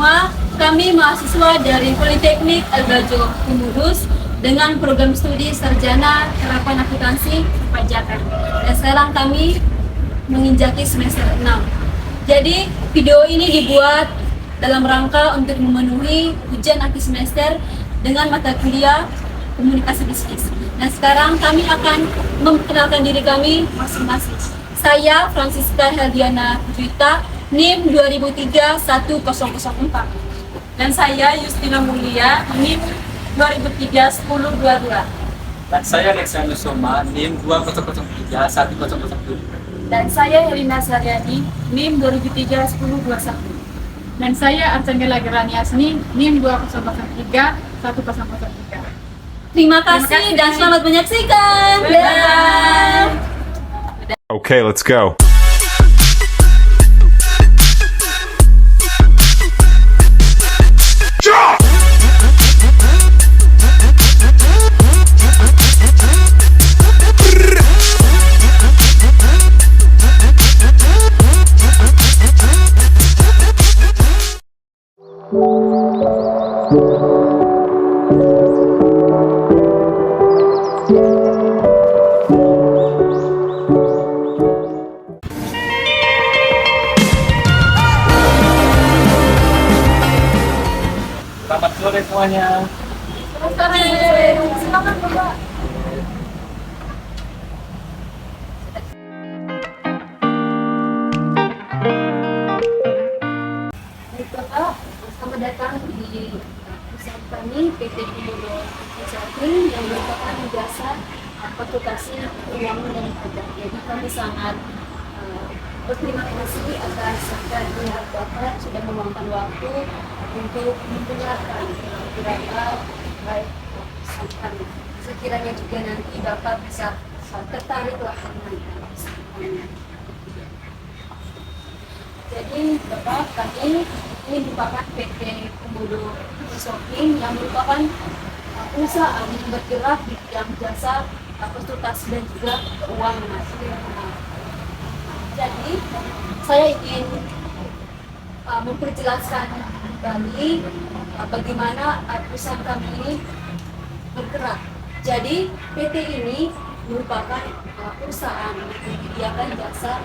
semua, kami mahasiswa dari Politeknik Al-Gajo Kudus dengan program studi Sarjana Terapan Akuntansi Perpajakan. Dan sekarang kami menginjaki semester 6. Jadi video ini dibuat dalam rangka untuk memenuhi ujian akhir semester dengan mata kuliah komunikasi bisnis. Nah, sekarang kami akan memperkenalkan diri kami masing-masing. Saya Francisca Heldiana Juita, NIM 2003-1004. Dan saya Justina Mulia, NIM 2003-1022. Dan saya Alexander Soma, NIM 2003-1007. Dan saya Helena Saryani, NIM 2003-1021. Dan saya Arcangela Gerani Asni, NIM 2003-1003. Terima kasih dan selamat menyaksikan. Dadah. Okay, let's go. Selamat sore semuanya. Selamat Bapak. Bapak, selamat datang di perusahaan kami PT Komodo Consulting yang merupakan jasa konsultasi keuangan dan pajak. Jadi kami sangat berterima kasih atas kehadiran Bapak sudah meluangkan waktu untuk mendengarkan beberapa baik pesan kami. Sekiranya juga nanti Bapak bisa tertariklah dengan pesan kami. Jadi Bapak, kami ini merupakan PT Komodo Consulting yang merupakan perusahaan yang bergerak di bidang jasa konsultasi dan juga keuangan. Jadi saya ingin memperjelaskan kembali bagaimana perusahaan kami ini bergerak. Jadi PT ini merupakan perusahaan yang menyediakan jasa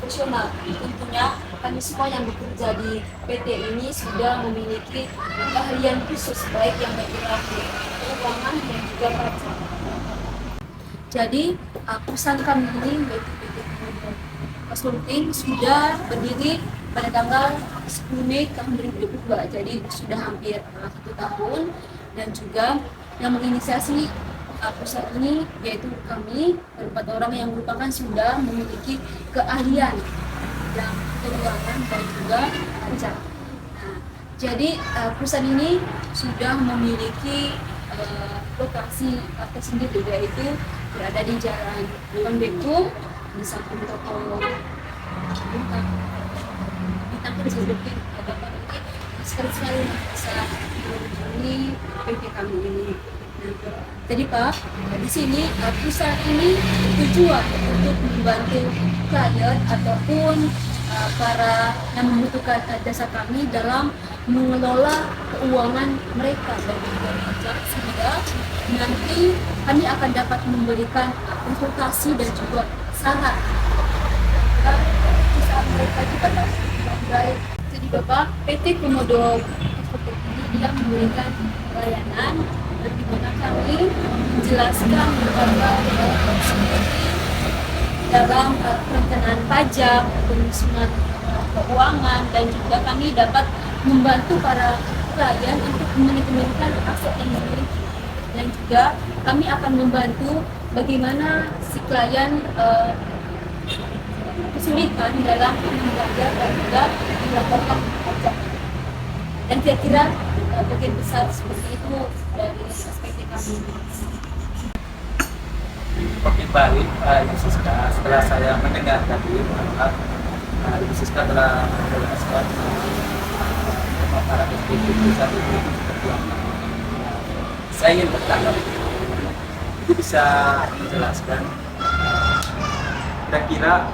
profesional. Tentunya kami semua yang bekerja di PT ini sudah memiliki keahlian khusus baik yang bergerak di keuangan dan juga pajak. Jadi perusahaan kami ini yaitu PT Komodo Consulting sudah berdiri pada tanggal 10 Mei tahun 2022. Jadi sudah hampir 1 tahun, dan juga yang menginisiasi perusahaan ini yaitu kami berempat orang yang merupakan sudah memiliki keahlian yang keuangan dan juga pajak. Nah, jadi perusahaan ini sudah memiliki lokasi tersendiri, yaitu berada di Jalan Pembeku di samping toko bintang Rezeki. Bapak ini sekali-sekali bisa mengunjungi PT kami ini. Jadi Pak, di sini perusahaan ini tujuan untuk membantu klien ataupun para yang membutuhkan jasa kami dalam mengelola keuangan mereka dan juga pajak, sehingga nanti kami akan dapat memberikan konsultasi dan juga saran agar perusahaan mereka juga dapat baik. Jadi Bapak, PT Komodo Consulting ini dia memberikan layanan di mana kami menjelaskan beberapa dalam perencanaan pajak, penyusunan keuangan, dan juga kami dapat membantu para klien untuk memanajemenkan aset yang dimiliki, dan juga kami akan membantu bagaimana si klien kesulitan dalam membayar dan juga melaporkan pajak. Dan kira-kira bagian besar seperti itu dari perspektif kami. Oke, baik, Ibu Siska. Setelah saya mendengar tadi, Ibu Siska telah menjelaskan para perspektif perusahaan itu seperti apa. Saya ingin bertanya, Ibu bisa menjelaskan kira-kira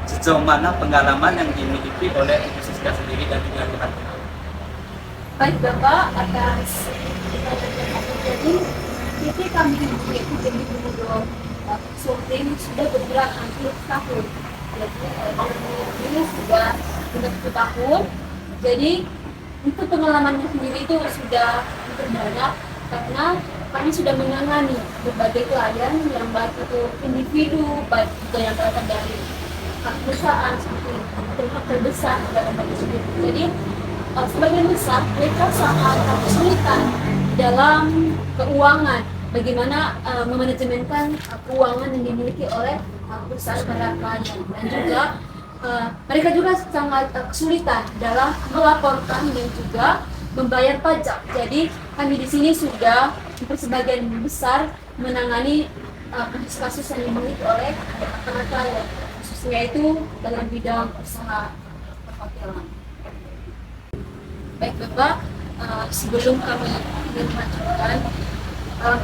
sejauh mana pengalaman yang dimiliki oleh Ibu Siska sendiri dan juga rekan-rekan Baik Bapak, atas jadi PT kami yaitu Demi Komodo Consulting sudah bergerak hampir tahun. Jadi ini sudah 1 tahun. Jadi untuk pengalamannya sendiri itu sudah cukup banyak karena kami sudah menangani berbagai klien yang baik itu individu, baik juga yang datang dari perusahaan seperti pihak terbesar dalam hal tersebut. Jadi sebagian besar mereka sangat kesulitan dalam keuangan, bagaimana memanajemenkan keuangan yang dimiliki oleh perusahaan para klien, dan juga mereka juga sangat kesulitan dalam melaporkan dan juga membayar pajak. Jadi kami di sini sudah sebagian besar menangani kasus-kasus yang dimiliki oleh para klien, khususnya itu dalam bidang usaha perhotelan. Baik Bapak, sebelum kami melanjutkan,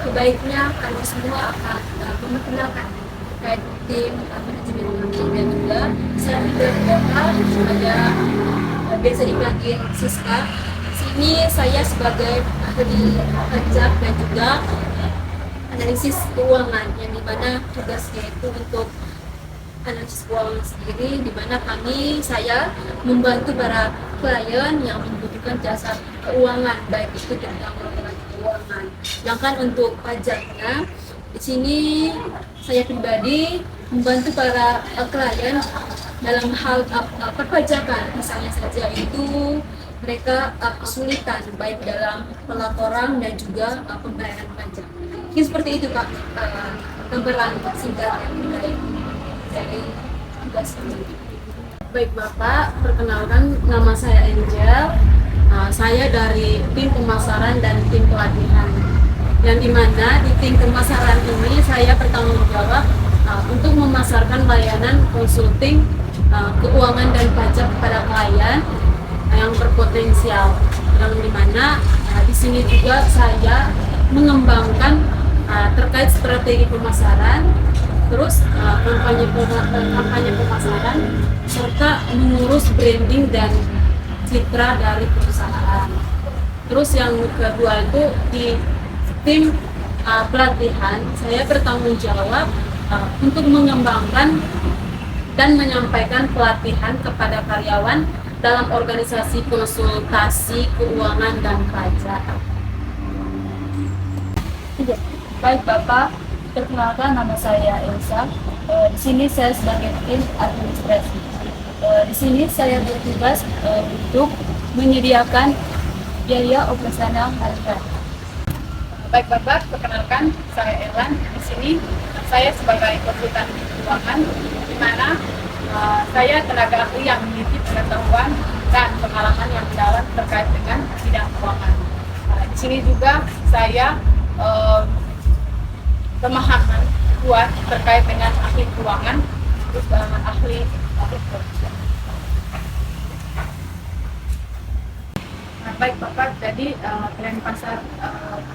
kebaiknya kami semua akan memperkenalkan terkait tim manajemen kami, dan juga saya Bapak saya biasa dipanggil Siska. Sini saya sebagai ahli pajak dan juga analisis keuangan, yang dimana tugasnya itu untuk analisis keuangan sendiri, di mana saya membantu para klien yang membutuhkan jasa keuangan, baik itu tentang keuangan. Sedangkan untuk pajaknya, di sini saya pribadi membantu para klien dalam hal perpajakan, misalnya saja itu mereka kesulitan baik dalam pelaporan dan juga pembayaran pajak. Mungkin seperti itu Kak, gambaran singkat yang terkait dari tugas ini. Baik Bapak, perkenalkan nama saya Angel. Saya dari tim pemasaran dan tim pelatihan. Yang dimana di tim pemasaran ini saya bertanggung jawab untuk memasarkan layanan konsulting keuangan dan pajak kepada klien yang berpotensial. Yang dimana di sini juga saya mengembangkan terkait strategi pemasaran, terus kampanye pemasaran, serta mengurus branding dan citra dari perusahaan. Terus yang kedua itu di tim pelatihan, saya bertanggung jawab untuk mengembangkan dan menyampaikan pelatihan kepada karyawan dalam organisasi konsultasi keuangan dan pajak. Baik Bapak, perkenalkan nama saya Elsa. Di sini saya sebagai tim administrasi. Di sini saya bertugas untuk menyediakan biaya operasional harian. Baik Bapak, perkenalkan saya Elan. Di sini saya sebagai konsultan keuangan, di mana saya tenaga ahli yang memiliki pengetahuan dan pengalaman yang dalam terkait dengan bidang keuangan. Di sini juga saya pemahaman kuat terkait dengan ahli keuangan, terus ahli keuangan. Baik Bapak, jadi tren pasar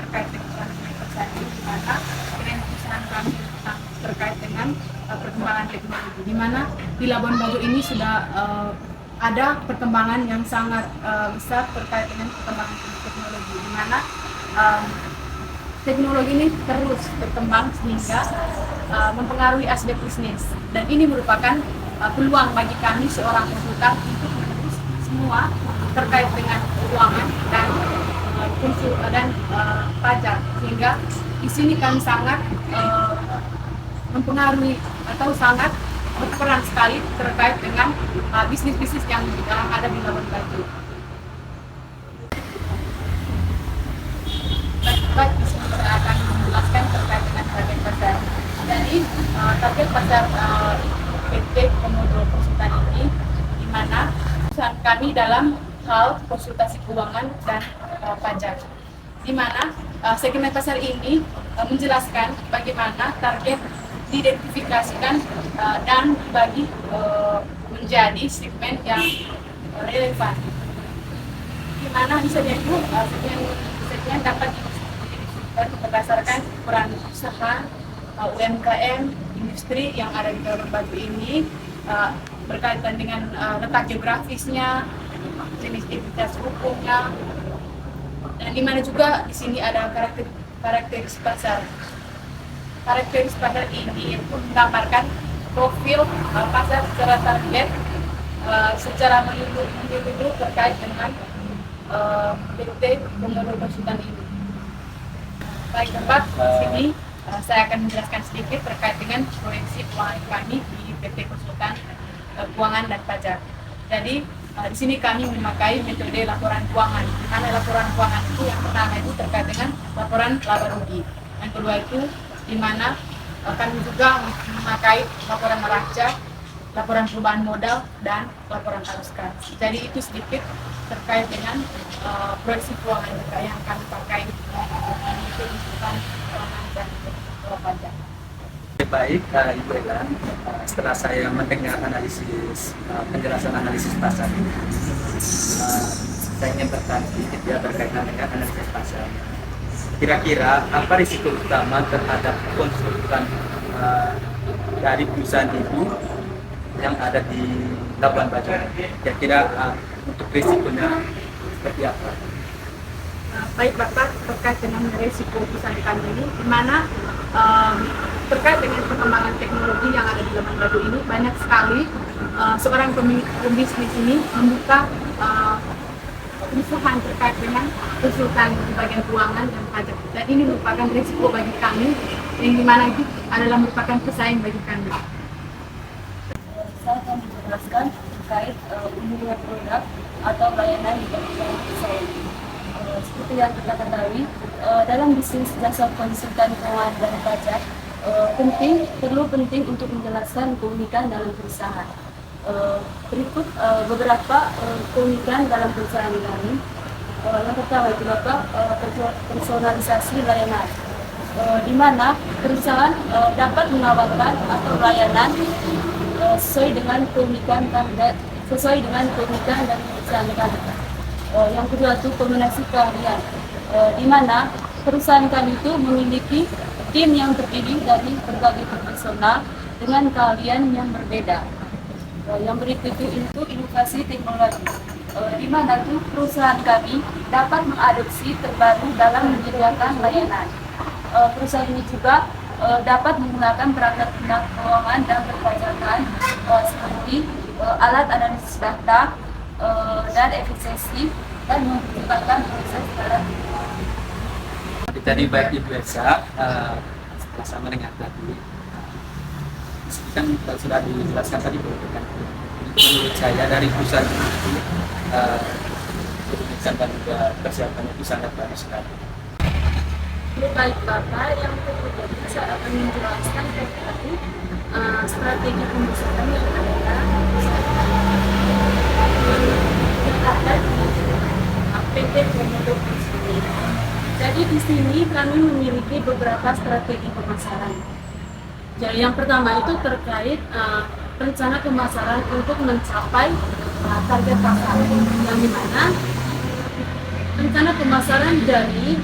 terkait dengan perusahaan ini, di mana tren perusahaan kami terkait dengan perkembangan teknologi, di mana di Labuan Bajo ini sudah ada perkembangan yang sangat besar terkait dengan perkembangan teknologi, di mana teknologi ini terus berkembang sehingga mempengaruhi aspek bisnis, dan ini merupakan peluang bagi kami seorang konsultan untuk menembus semua terkait dengan keuangan dan pajak, sehingga di sini kami sangat mempengaruhi atau sangat berperan sekali terkait dengan bisnis-bisnis yang ada di Labuan Bajo. Baik, di sini saya akan menjelaskan terkait dengan target pasar. Jadi target pasar PT Komodo Konsultan ini, di mana perusahaan kami dalam hal konsultasi keuangan dan pajak, di mana segmen pasar ini menjelaskan bagaimana target diidentifikasikan dan dibagi menjadi segmen yang relevan, di mana bisa jadi segmen dapat diidentifikasikan berdasarkan ukuran usaha, UMKM, industri yang ada di Labuan Bajo ini, berkaitan dengan letak geografisnya, jenis identitas hukumnya, Dan di mana juga di sini ada karakteristik pasar. Karakteristik pasar ini menggambarkan profil pasar secara target, secara menyeluruh terkait dengan PT Komodo Konsultan ini. Baik Bapak, di sini saya akan menjelaskan sedikit terkait dengan proyeksi keuangan kami di PT Konsultan Keuangan dan Pajak. Jadi di sini kami memakai metode laporan keuangan. Karena laporan keuangan itu yang pertama itu terkait dengan laporan laba rugi. Yang kedua itu di mana kami juga memakai laporan neraca, laporan perubahan modal, dan laporan arus kas. Jadi itu sedikit terkait dengan proyeksi keuangan juga yang kami pakai di Konsultan Keuangan dan Pajak. Baik, Ibu Ella, setelah saya mendengar penjelasan analisis pasar ini, saya ingin bertanya sedikit ya berkaitan dengan analisis pasar. Kira-kira apa risiko utama terhadap konsultan dari perusahaan itu yang ada di Labuan Bajo? Kira-kira untuk risikonya seperti apa? Baik Bapak, terkait dengan risiko perusahaan kami ini, di mana terkait dengan perkembangan teknologi yang ada di Labuan Bajo ini, banyak sekali seorang pembisnis ini membuka perusahaan terkait dengan konsultan di bagian keuangan dan pajak. Dan ini merupakan risiko bagi kami, yang dimana itu adalah merupakan pesaing bagi kami. Saya akan menjelaskan terkait umumnya produk atau layanan di bagian saya. Seperti yang kita ketahui, dalam bisnis jasa konsultan keuangan dan pajak perlu penting untuk menjelaskan keunikan dalam perusahaan. Berikut beberapa keunikan dalam perusahaan kami. Yang pertama itu Bapak, personalisasi layanan, di mana perusahaan dapat menawarkan atau layanan sesuai dengan keunikan dan perusahaan kami. Yang kedua itu kombinasi keahlian, di mana perusahaan kami itu memiliki tim yang terdiri dari berbagai profesional dengan keahlian yang berbeda. Yang berikut itu inovasi teknologi, di mana itu perusahaan kami dapat mengadopsi terbaru dalam menyediakan layanan. Perusahaan ini juga dapat menggunakan perangkat lunak keuangan dan perpajakan seperti alat analisis data dan efisiensi dan mempercepatkan proses secara Jadi baik Ibu Elsa, setelah saya mendengar tadi, kan sudah dijelaskan tadi bahwa menurut saya dari perusahaan itu keunikan dan juga persiapannya itu sangat bagus sekali. Baik Bapak, yang kedua saya akan menjelaskan tadi strategi pembesaran yang ada di PT Komodo Konsultan. Jadi di sini kami memiliki beberapa strategi pemasaran. Jadi yang pertama itu terkait rencana pemasaran untuk mencapai target pasar, yang dimana rencana pemasaran dari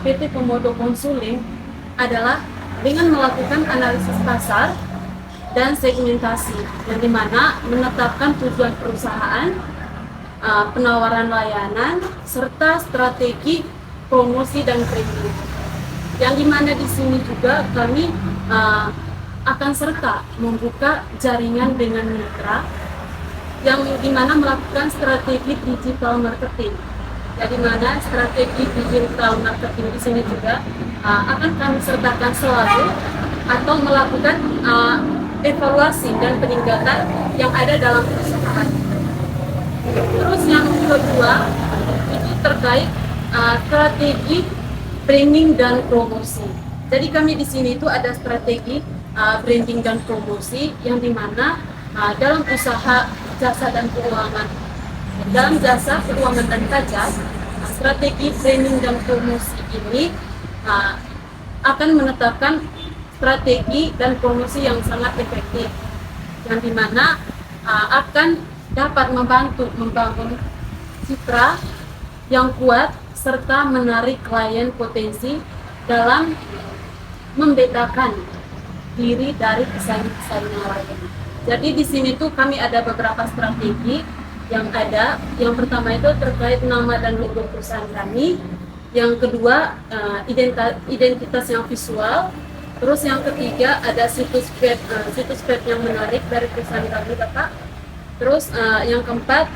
PT Komodo Konsultan adalah dengan melakukan analisis pasar dan segmentasi, yang dimana menetapkan tujuan perusahaan, penawaran layanan, serta strategi promosi dan branding. Yang dimana di sini juga kami akan serta membuka jaringan dengan mitra, yang dimana melakukan strategi digital marketing. Jadi mana strategi digital marketing di sini juga akan kami sertakan selalu atau melakukan evaluasi dan peningkatan yang ada dalam perusahaan. Terus yang kedua itu terkait strategi branding dan promosi. Jadi kami di sini itu ada strategi branding dan promosi, yang dimana dalam usaha jasa dan keuangan, dalam jasa keuangan dan pajak, strategi branding dan promosi ini akan menetapkan strategi dan promosi yang sangat efektif, yang dimana akan dapat membantu membangun citra yang kuat serta menarik klien potensi dalam membedakan diri dari pesaing-pesaing yang lain. Jadi di sini tuh kami ada beberapa strategi, yang ada. Yang pertama itu terkait nama dan logo perusahaan kami. Yang kedua identitas yang visual. Terus yang ketiga ada situs web yang menarik dari perusahaan kami, Bapak. Terus yang keempat,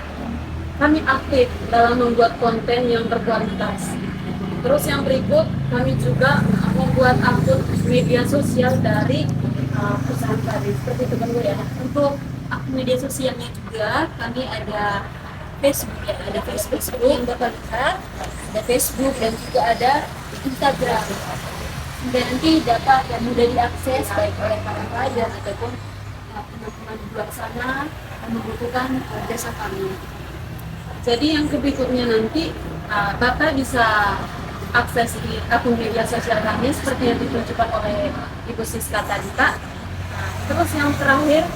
kami aktif dalam membuat konten yang berkualitas. Terus yang berikut, kami juga membuat akun media sosial dari perusahaan kami. Seperti itu kan Bu ya. Untuk akun media sosialnya juga kami ada Facebook ya, ada Facebook yang Bapak lihat, ada Facebook dan juga ada Instagram. Dan nanti dapat yang mudah diakses baik oleh para klien ataupun teman-teman di luar sana yang membutuhkan jasa kami. Jadi yang berikutnya nanti Bapak bisa akses di akun media sosial kami seperti yang ditunjukkan oleh Ibu Siska tadi, Kak. Terus yang terakhir,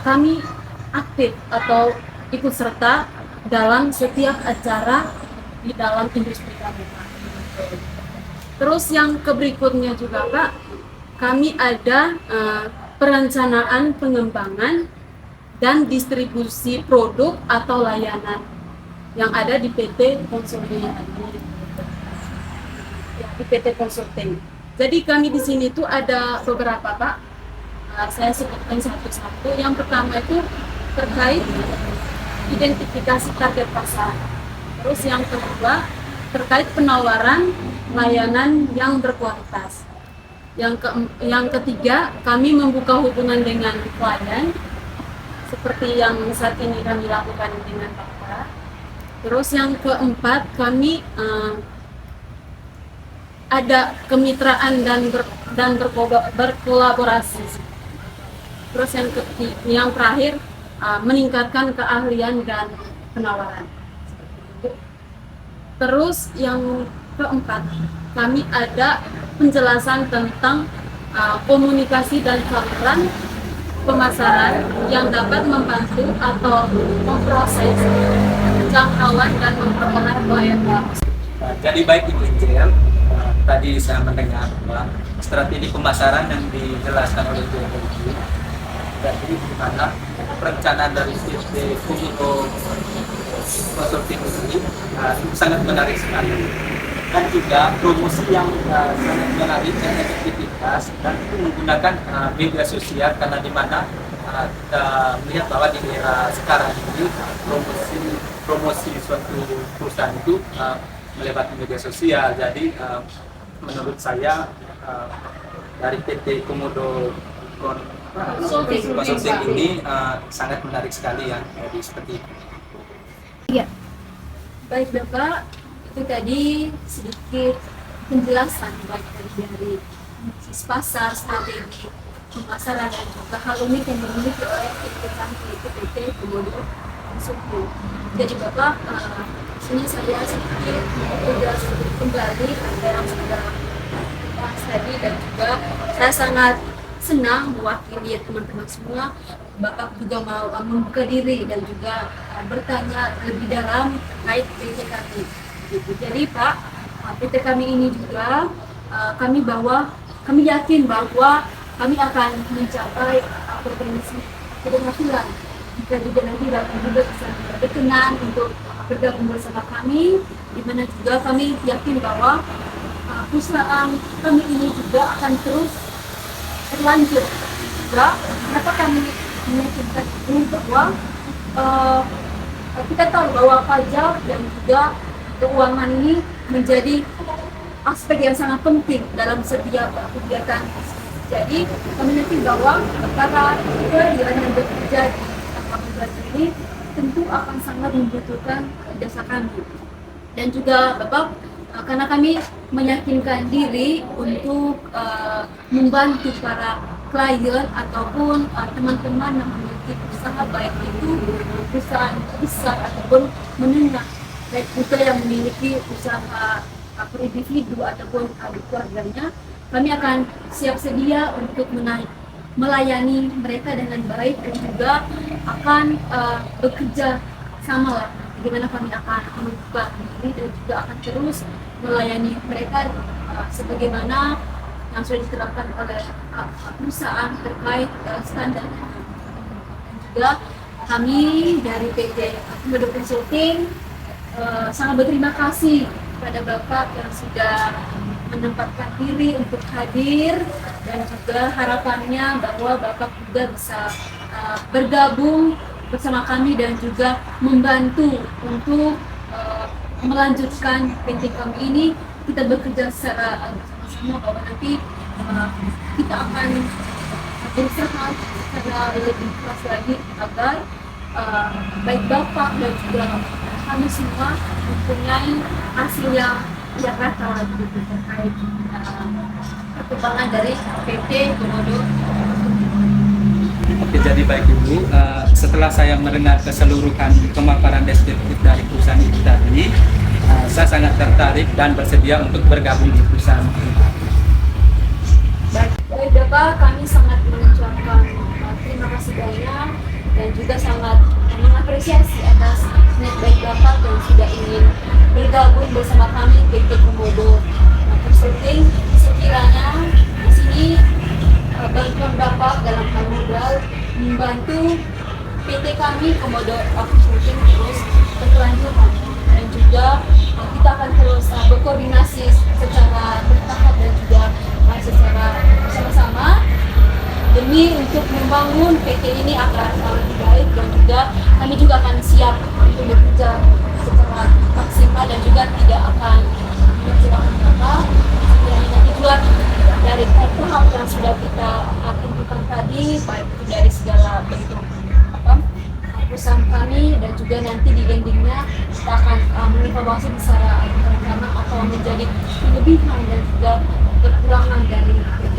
kami aktif atau ikut serta dalam setiap acara di dalam industri kami, Pak. Terus yang berikutnya juga, Pak, kami ada perencanaan pengembangan dan distribusi produk atau layanan yang ada di PT Consulting. Di PT Consulting. Jadi kami di sini tuh ada beberapa, Pak. Saya sebutkan satu-satu. Yang pertama itu terkait identifikasi target pasar. Terus yang kedua terkait penawaran layanan yang berkualitas. Yang ketiga, kami membuka hubungan dengan klien seperti yang saat ini kami lakukan dengan Bapak. Terus yang keempat, kami ada kemitraan dan berkolaborasi. Terus yang terakhir, meningkatkan keahlian dan penawaran. Terus yang keempat, kami ada penjelasan tentang komunikasi dan saluran pemasaran yang dapat membantu atau memproses jangkauan dan memperoleh klien baru. Jadi baik Ibu Injil, tadi saya mendengar bahwa strategi pemasaran yang dijelaskan oleh Ibu Injil, jadi di mana perencanaan dari PT Komudo Consulting ini sangat menarik sekali, dan juga promosi yang sangat menarik dan efektivitas, dan itu menggunakan media sosial, karena di mana kita melihat bahwa di era sekarang ini promosi suatu perusahaan itu melibatkan media sosial. Jadi menurut saya dari PT Komodo Consulting ini sangat menarik sekali ya, jadi seperti itu. Iya, baik Bapak, itu tadi sedikit penjelasan baik dari sisi pasar, strategi pemasaran dan juga hal unik yang dimiliki oleh PT Komodo Consulting. Jadi Bapak, sini saya sedikit menjelaskan kembali apa yang sudah dibahas tadi, dan juga saya sangat senang mewakili teman-teman semua. Bapak juga mau membuka diri dan juga bertanya lebih dalam terkait PT kami. Gitu. Jadi Pak, PT kami ini juga kami yakin bahwa kami akan mencapai potensi keberhasilan. Jika juga nanti Bapak juga bisa berkenan untuk bergabung bersama kami, di mana juga kami yakin bahwa perusahaan kami ini juga akan terus berlanjut. Juga kenapa kami meyakinkan ini bahwa kita tahu bahwa pajak dan juga keuangan ini menjadi aspek yang sangat penting dalam setiap kegiatan. Jadi kami yakin bahwa para klien yang bekerja di tempat ini tentu akan sangat membutuhkan jasa kami. Dan juga Bapak, karena kami meyakinkan diri untuk membantu para klien ataupun teman-teman yang memiliki usaha, baik itu perusahaan besar ataupun menengah, baik juga yang memiliki usaha per individu ataupun di keluarganya, kami akan siap sedia untuk melayani mereka dengan baik, dan juga akan bekerja sama lah bagaimana kami akan membuka diri dan juga akan terus melayani mereka sebagaimana yang sudah diterapkan oleh perusahaan terkait standar. Dan juga Kami dari PT Akomodo Consulting sangat berterima kasih kepada Bapak yang sudah menempatkan diri untuk hadir, dan juga harapannya bahwa Bapak juga bisa bergabung bersama kami dan juga membantu untuk melanjutkan PT kami ini. Kita bekerja secara sama-sama bahwa nanti kita akan berusaha secara lebih keras lagi agar baik Bapak dan juga kami semua mempunyai hasil yang rata gitu terkait perkembangan dari PT Komodo. Oke, jadi baik Ibu, setelah saya mendengar keseluruhan pemaparan deskriptif dari perusahaan itu tadi, saya sangat tertarik dan bersedia untuk bergabung di perusahaan ini. Baik Bapak, kami sangat mengucapkan terima kasih banyak dan juga sangat mengapresiasi atas niat baik Bapak yang sudah ingin bergabung bersama kami PT Komodo Consulting. Sekiranya di sini bantuan Bapak dalam hal modal membantu PT kami Komodo Consulting terus berkelanjutan, dan juga kita akan terus berkoordinasi secara bertahap dan juga secara bersama-sama demi untuk membangun PT ini agar lebih baik, dan juga kami juga akan siap untuk bekerja secara maksimal dan juga tidak akan mengecewakan Bapak. Sekiranya nanti keluar dari tahap yang sudah kita tentukan tadi, baik itu dari segala bentuk perusahaan kami, dan juga nanti di endingnya kita akan mengevaluasi secara bersama atau menjadi kelebihan dan juga kekurangan dari PT.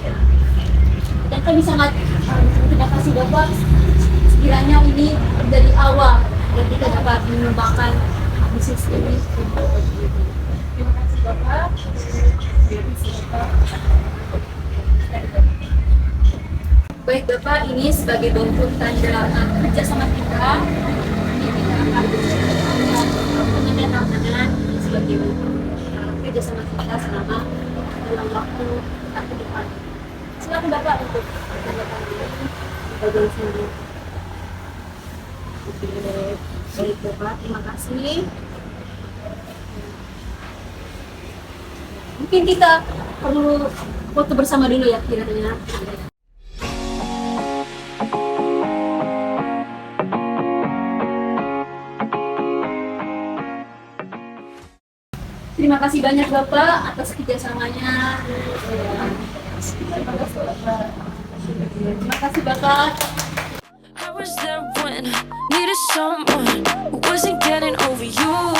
Dan kami sangat terima kasih Bapak, sekiranya ini menjadi awal dan kita dapat mengembangkan bisnis ini. Terima kasih Bapak. Baik Bapak, ini sebagai bentuk tanda kerjasama kita, ini kita akan menandatangan sebagai bentuk kerjasama kita selama dalam waktu ke depan. Silakan Bapak untuk tanda-tanda ini bagian sini. Oke, baik Bapak, terima kasih. Mungkin kita perlu foto bersama dulu ya kiranya. Terima kasih banyak Bapak atas kerjasamanya. Terima kasih Bapak. Terima kasih Bapak. I was there when I needed someone who wasn't getting over you.